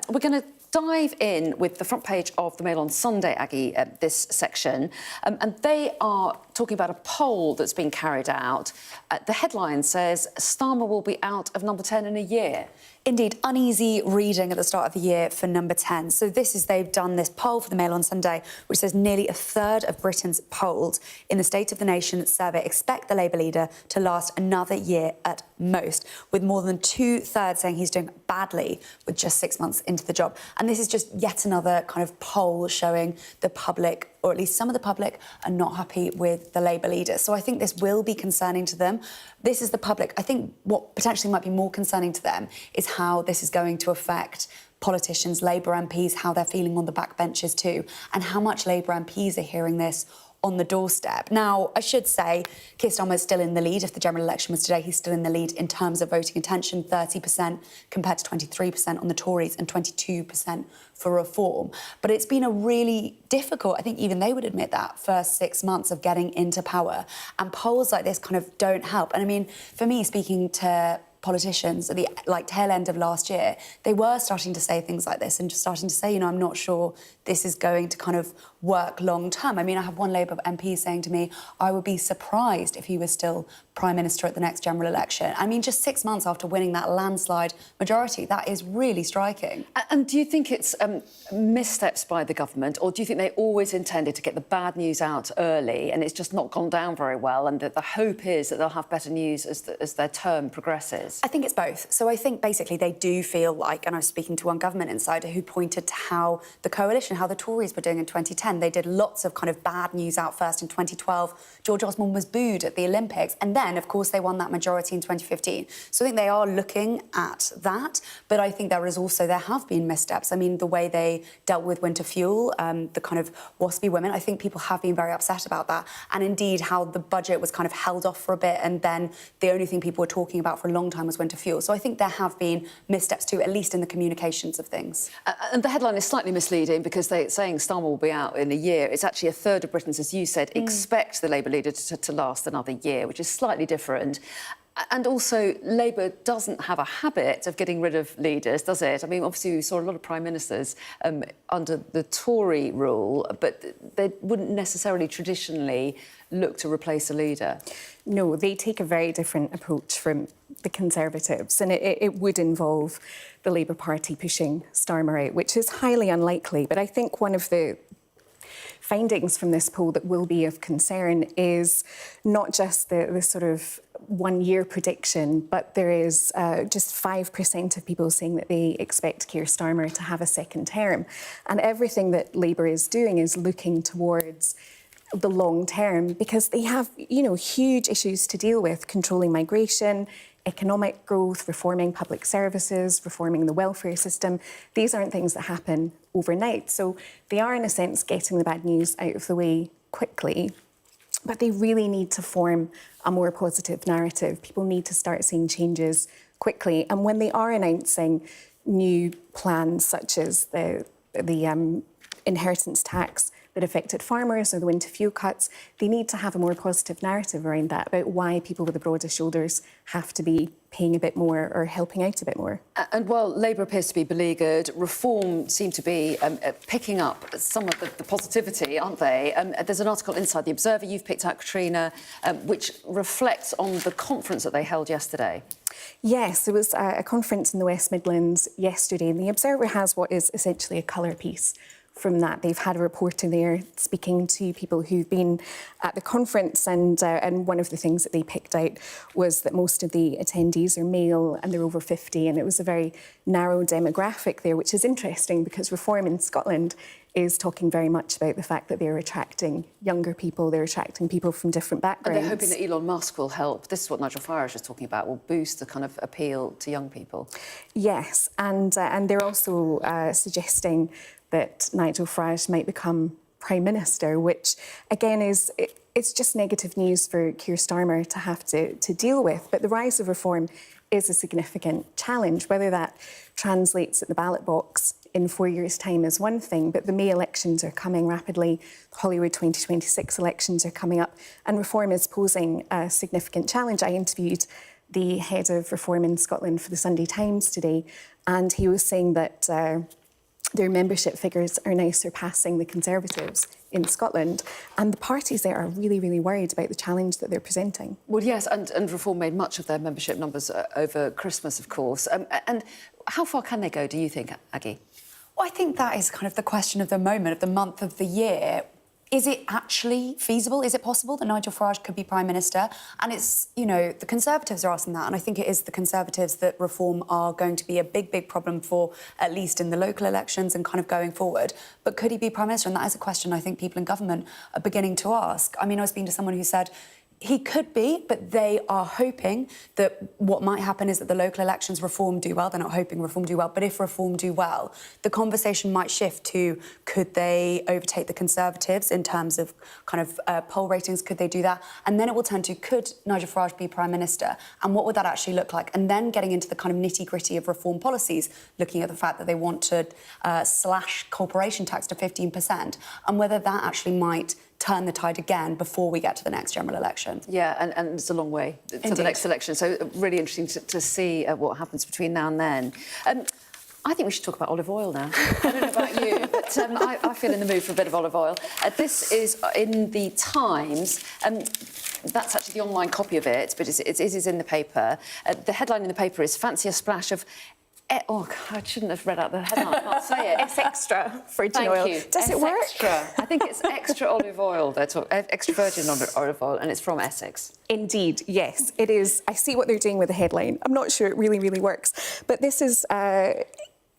We're going to dive in with the front page of the Mail on Sunday, Aggie, this section. And they are talking about a poll that's been carried out. The headline says, Starmer will be out of number 10 in a year. Indeed, uneasy reading at the start of the year for number 10. So they've done this poll for the Mail on Sunday, which says nearly a third of Britons polled in the State of the Nation survey expect the Labour leader to last another year at most, with more than 2/3 saying he's doing badly with just 6 months into the job. And this is just yet another kind of poll showing the public, or at least some of the public, are not happy with the Labour leader. So I think this will be concerning to them. This is the public. I think what potentially might be more concerning to them is how this is going to affect politicians, Labour MPs, how they're feeling on the backbenches too, and how much Labour MPs are hearing this on the doorstep. Now, I should say, Keir Starmer is still in the lead. If the general election was today, he's still in the lead in terms of voting intention, 30% compared to 23% on the Tories and 22% for Reform. But it's been a really difficult, I think even they would admit that, first 6 months of getting into power. And polls like this kind of don't help. And I mean, for me, speaking to politicians at the tail end of last year, they were starting to say things like this and just starting to say, I'm not sure this is going to kind of work long term. I mean, I have one Labour MP saying to me, I would be surprised if he was still Prime Minister at the next general election. I mean, just 6 months after winning that landslide majority, that is really striking. And do you think it's missteps by the government, or do you think they always intended to get the bad news out early and it's just not gone down very well, and that the hope is that they'll have better news as their term progresses? I think it's both. So I think basically they do feel like, and I was speaking to one government insider who pointed to how the coalition, how the Tories were doing in 2010. They did lots of kind of bad news out first in 2012. George Osborne was booed at the Olympics. And then, of course, they won that majority in 2015. So I think they are looking at that. But I think there have been missteps. I mean, the way they dealt with winter fuel, the kind of waspy women, I think people have been very upset about that. And indeed, how the budget was kind of held off for a bit. And then the only thing people were talking about for a long time was winter fuel. So I think there have been missteps too, at least in the communications of things. And the headline is slightly misleading because they're saying Starmer will be out in a year. It's actually a third of Britons, as you said, expect the Labour leader to last another year, which is slightly different. And also, Labour doesn't have a habit of getting rid of leaders, does it? I mean, obviously, we saw a lot of Prime Ministers under the Tory rule, but they wouldn't necessarily traditionally look to replace a leader. No, they take a very different approach from the Conservatives, and it would involve the Labour Party pushing Starmer out, which is highly unlikely. But I think one of the findings from this poll that will be of concern is not just the sort of 1 year prediction, but there is just 5% of people saying that they expect Keir Starmer to have a second term. And everything that Labour is doing is looking towards the long term, because they have, huge issues to deal with: controlling migration, economic growth, reforming public services, reforming the welfare system. These aren't things that happen overnight. So they are, in a sense, getting the bad news out of the way quickly. But they really need to form a more positive narrative. People need to start seeing changes quickly. And when they are announcing new plans, such as the inheritance tax that affected farmers or the winter fuel cuts, they need to have a more positive narrative around that, about why people with the broader shoulders have to be paying a bit more or helping out a bit more. And while Labour appears to be beleaguered, Reform seem to be picking up some of the positivity, aren't they? There's an article inside The Observer you've picked out, Katrina, which reflects on the conference that they held yesterday. Yes, there was a conference in the West Midlands yesterday, and The Observer has what is essentially a colour piece from that. They've had a reporter there speaking to people who've been at the conference, and one of the things that they picked out was that most of the attendees are male and they're over 50, and it was a very narrow demographic there, which is interesting because Reform in Scotland is talking very much about the fact that they're attracting younger people, they're attracting people from different backgrounds. And they're hoping that Elon Musk will help. This is what Nigel Farage is talking about, will boost the kind of appeal to young people. Yes, and they're also suggesting that Nigel Farage might become Prime Minister, which, again, it's just negative news for Keir Starmer to have to deal with. But the rise of Reform is a significant challenge. Whether that translates at the ballot box in 4 years' time is one thing, but the May elections are coming rapidly, Hollywood 2026 elections are coming up, and Reform is posing a significant challenge. I interviewed the head of reform in Scotland for the Sunday Times today, and he was saying that their membership figures are now surpassing the Conservatives in Scotland, and the parties there are really, really worried about the challenge that they're presenting. Well, yes, and Reform made much of their membership numbers over Christmas, of course. And how far can they go, do you think, Aggie? Well, I think that is kind of the question of the moment, of the month, of the year. Is it actually feasible? Is it possible that Nigel Farage could be Prime Minister? And it's, you know, the Conservatives are asking that, and I think it is the Conservatives that Reform are going to be a big, big problem for, at least in the local elections and kind of going forward. But could he be Prime Minister? And that is a question I think people in government are beginning to ask. I mean, I was speaking to someone who said, he could be, but they are hoping that what might happen is that the local elections Reform do well. They're not hoping Reform do well, but if Reform do well, the conversation might shift to could they overtake the Conservatives in terms of kind of poll ratings? Could they do that? And then it will turn to could Nigel Farage be Prime Minister? And what would that actually look like? And then getting into the kind of nitty-gritty of Reform policies, looking at the fact that they want to slash corporation tax to 15%, and whether that actually might turn the tide again before we get to the next general election. Yeah, and it's a long way to the next election, so really interesting to see what happens between now and then. I think we should talk about olive oil now. I don't know about you, but I feel in the mood for a bit of olive oil. This is in the Times. That's actually the online copy of it, but it is in the paper. The headline in the paper is "Fancy a splash of..." Oh, God, I shouldn't have read out the headline. I can't say it. It's extra virgin oil. Thank you. Does it work? Extra. I think it's extra olive oil. They're talking extra virgin olive oil, and it's from Essex. Indeed, yes, it is. I see what they're doing with the headline. I'm not sure it really, really works. But this is...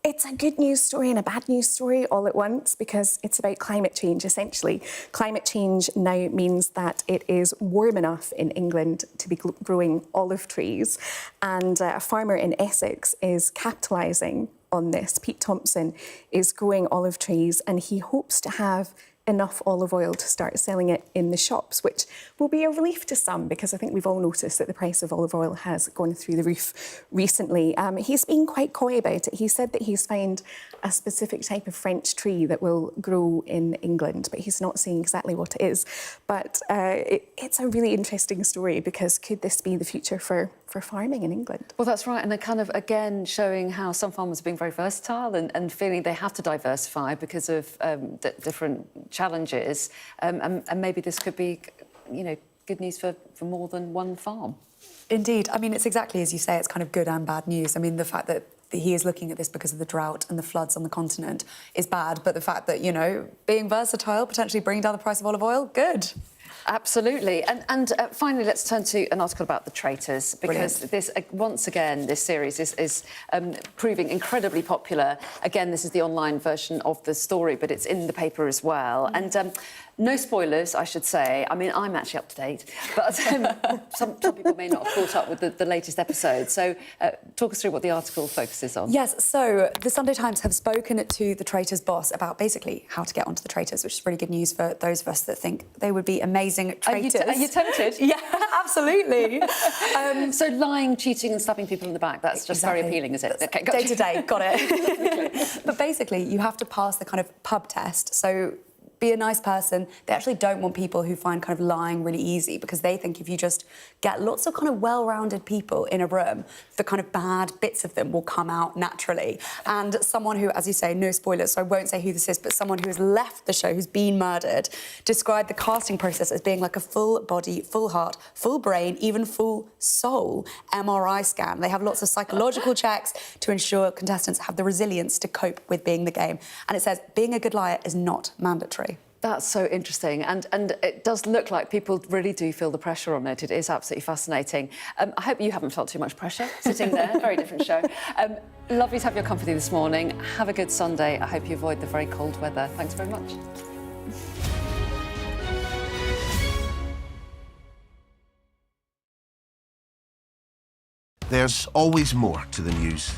It's a good news story and a bad news story all at once because it's about climate change, essentially. Climate change now means that it is warm enough in England to be growing olive trees. And a farmer in Essex is capitalising on this. Pete Thompson is growing olive trees and he hopes to have enough olive oil to start selling it in the shops, which will be a relief to some because I think we've all noticed that the price of olive oil has gone through the roof recently. He's been quite coy about it. He said that he's found a specific type of French tree that will grow in England, but he's not saying exactly what it is. But it's a really interesting story because could this be the future for farming in England? Well, that's right. And they're kind of, again, showing how some farmers are being very versatile and feeling they have to diversify because of different challenges. And maybe this could be, you know, good news for more than one farm. Indeed. I mean, it's exactly as you say, it's kind of good and bad news. I mean, the fact that he is looking at this because of the drought and the floods on the continent is bad, but the fact that, you know, being versatile, potentially bringing down the price of olive oil, good. Absolutely. And finally, let's turn to an article about the traitors, because this, once again, this series is proving incredibly popular. Again, this is the online version of the story, but it's in the paper as well. And no spoilers, I should say. I mean, I'm actually up to date, but some people may not have caught up with the latest episode. So talk us through what the article focuses on. Yes, so the Sunday Times have spoken to the Traitors boss about basically how to get onto the Traitors, which is really good news for those of us that think they would be amazing traitors. Are you tempted? Yeah, absolutely. So lying, cheating and stabbing people in the back, that's just very appealing, is it? Okay, day to day, got it. But basically, you have to pass the kind of pub test. So be a nice person. They actually don't want people who find kind of lying really easy because they think if you just get lots of kind of well-rounded people in a room, the kind of bad bits of them will come out naturally. And someone who, as you say, no spoilers, so I won't say who this is, but someone who has left the show, who's been murdered, described the casting process as being like a full body, full heart, full brain, even full soul MRI scan. They have lots of psychological checks to ensure contestants have the resilience to cope with being the game. And it says being a good liar is not mandatory. That's so interesting, and it does look like people really do feel the pressure on it. It is absolutely fascinating. I hope you haven't felt too much pressure sitting there. Very different show. Lovely to have your company this morning. Have a good Sunday. I hope you avoid the very cold weather. Thanks very much. There's always more to the news.